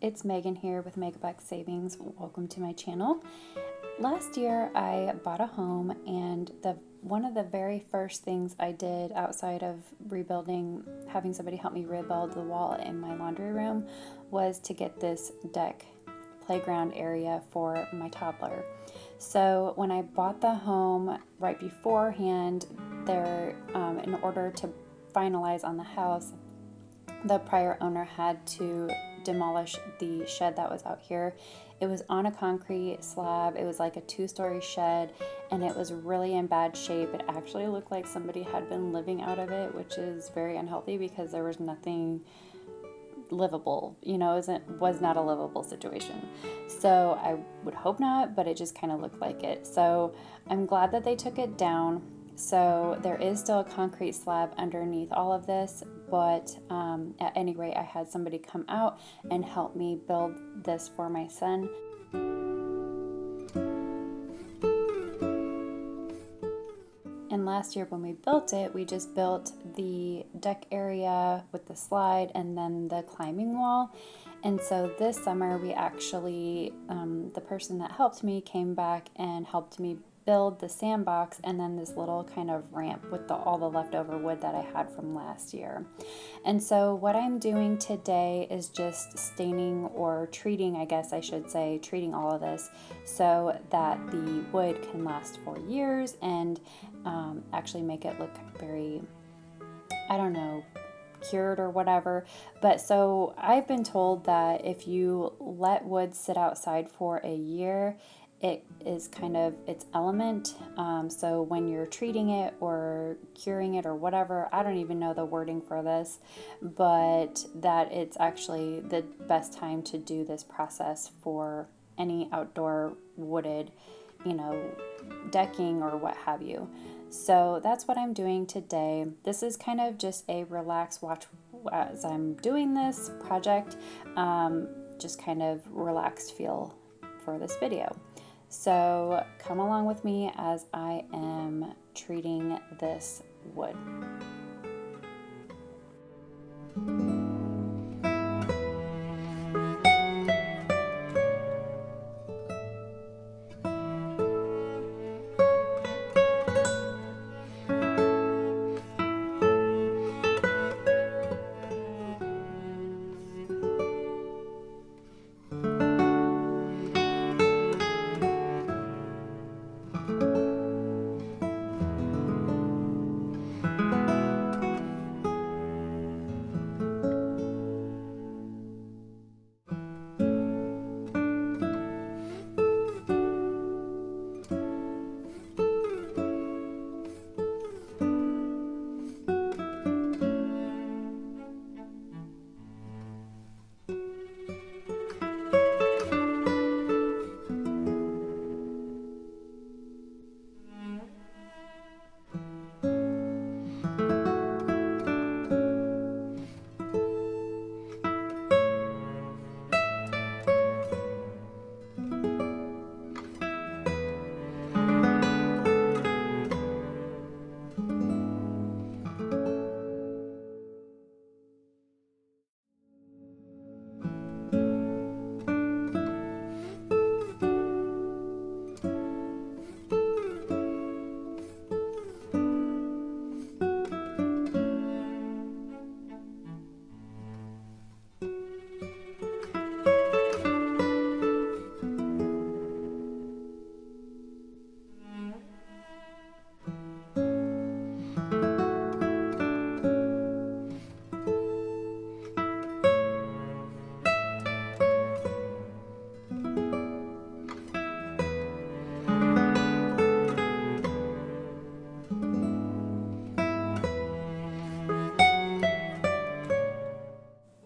it's Megan here with Megabucks Savings. Welcome to my channel. Last year I bought a home, and one of the very first things I did outside of having somebody help me rebuild the wall in my laundry room, was to get this deck playground area for my toddler. So when I bought the home right beforehand, in order to finalize on the house, the prior owner had to demolish the shed that was out here. It was on a concrete slab. It was like a 2-story shed, and it was really in bad shape. It actually looked like somebody had been living out of it, which is very unhealthy because there was nothing livable, was not a livable situation. So I would hope not, but it just kind of looked like it. So I'm glad that they took it down. So there is still a concrete slab underneath all of this, but at any rate, I had somebody come out and help me build this for my son. And last year when we built it, we just built the deck area with the slide and then the climbing wall. And so this summer we actually, the person that helped me came back and helped me build the sandbox and then this little kind of ramp with all the leftover wood that I had from last year. And so what I'm doing today is just staining, or treating, I guess I should say, treating all of this so that the wood can last for years and actually make it look very, I don't know, cured or whatever. But so I've been told that if you let wood sit outside for a year, it is kind of its element. So when you're treating it or curing it or whatever, I don't even know the wording for this, but that it's actually the best time to do this process for any outdoor wooded, decking or what have you. So that's what I'm doing today. This is kind of just a relax watch as I'm doing this project, just kind of relaxed feel for this video. So come along with me as I am treating this wood.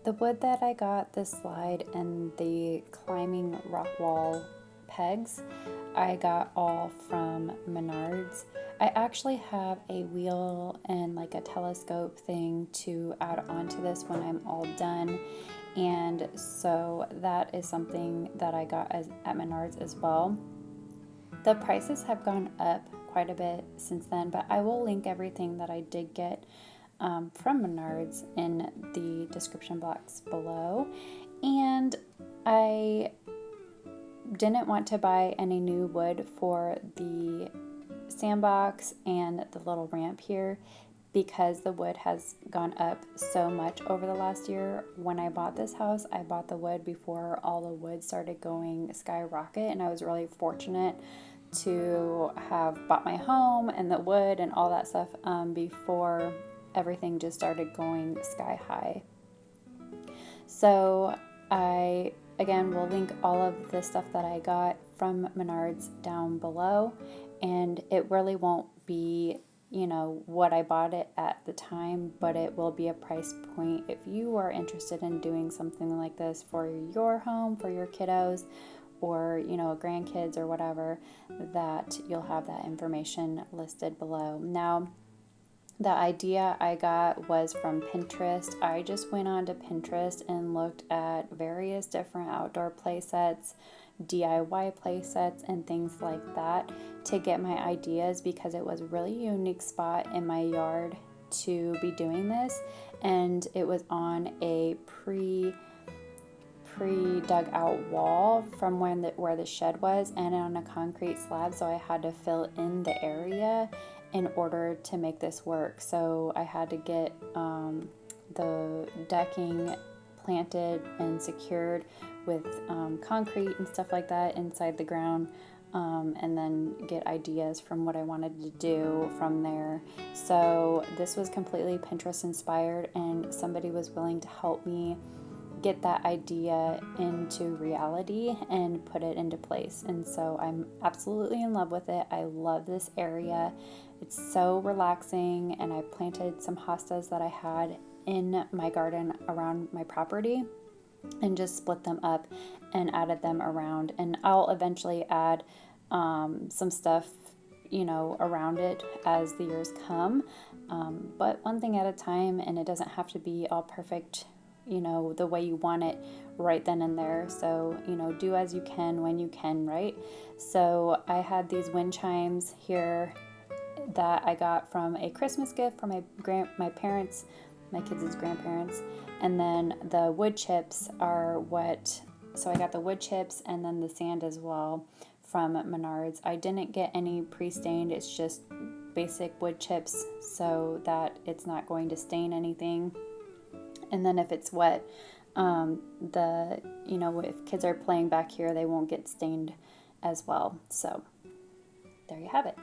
The wood that I got, the slide and the climbing rock wall pegs, I got all from Menards. I actually have a wheel and like a telescope thing to add onto this when I'm all done, and so that is something that I got at Menards as well. The prices have gone up quite a bit since then, but I will link everything that I did get from Menards in the description box below. And I didn't want to buy any new wood for the sandbox and the little ramp here because the wood has gone up so much over the last year. When I bought this house, I bought the wood before all the wood started going skyrocket, and I was really fortunate to have bought my home and the wood and all that stuff before everything just started going sky high. So I, again, will link all of the stuff that I got from Menards down below, and it really won't be, you know, what I bought it at the time, but it will be a price point if you are interested in doing something like this for your home, for your kiddos, or, you know, grandkids or whatever, that you'll have that information listed below. Now, the idea I got was from Pinterest. I just went on to Pinterest and looked at various different outdoor play sets, DIY play sets, and things like that to get my ideas, because it was a really unique spot in my yard to be doing this, and it was on a pre-dug out wall from where the shed was, and on a concrete slab, so I had to fill in the area in order to make this work. So I had to get the decking planted and secured with concrete and stuff like that inside the ground, and then get ideas from what I wanted to do from there. So this was completely Pinterest inspired, and somebody was willing to help me get that idea into reality and put it into place. And so I'm absolutely in love with it. I love this area. It's so relaxing, and I planted some hostas that I had in my garden around my property and just split them up and added them around. And I'll eventually add some stuff, you know, around it as the years come, but one thing at a time, and it doesn't have to be all perfect, you know, the way you want it right then and there. So, you know, do as you can when you can, right? So I had these wind chimes here that I got from a Christmas gift from my parents, my kids' grandparents, and then the wood chips are so I got the wood chips and then the sand as well from Menards. I didn't get any pre-stained, it's just basic wood chips so that it's not going to stain anything. And then if it's wet, if kids are playing back here, they won't get stained as well. So there you have it.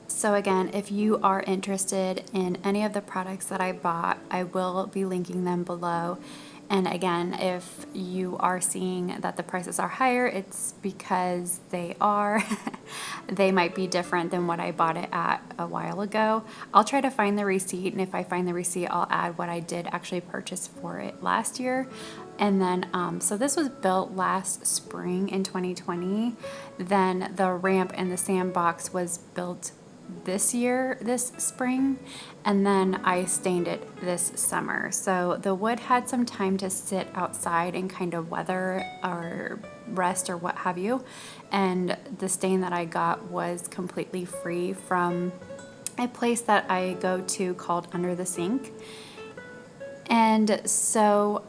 So again, if you are interested in any of the products that I bought, I will be linking them below. And again, if you are seeing that the prices are higher, it's because they are. They might be different than what I bought it at a while ago. I'll try to find the receipt, and if I find the receipt, I'll add what I did actually purchase for it last year. And then, so this was built last spring in 2020. Then the ramp and the sandbox was built this spring, and then I stained it this summer. So the wood had some time to sit outside and kind of weather or rest or what have you. And the stain that I got was completely free from a place that I go to called Under the Sink. And so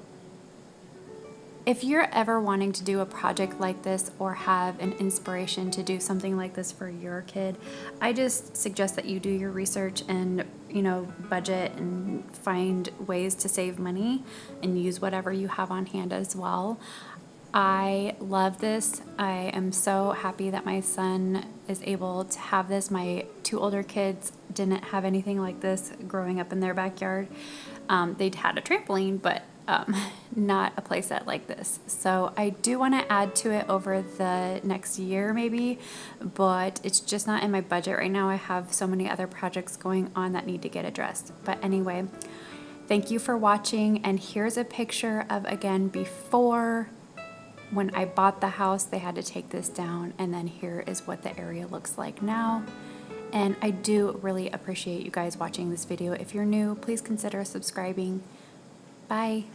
if you're ever wanting to do a project like this or have an inspiration to do something like this for your kid, I just suggest that you do your research and, budget and find ways to save money and use whatever you have on hand as well. I love this. I am so happy that my son is able to have this. My two older kids didn't have anything like this growing up in their backyard. They'd had a trampoline, but not a play set like this. So I do want to add to it over the next year maybe, but it's just not in my budget right now. I have so many other projects going on that need to get addressed. But anyway, thank you for watching, and here's a picture of, again, before. When I bought the house, they had to take this down, and then here is what the area looks like now. And I do really appreciate you guys watching this video. If you're new, please consider subscribing. Bye.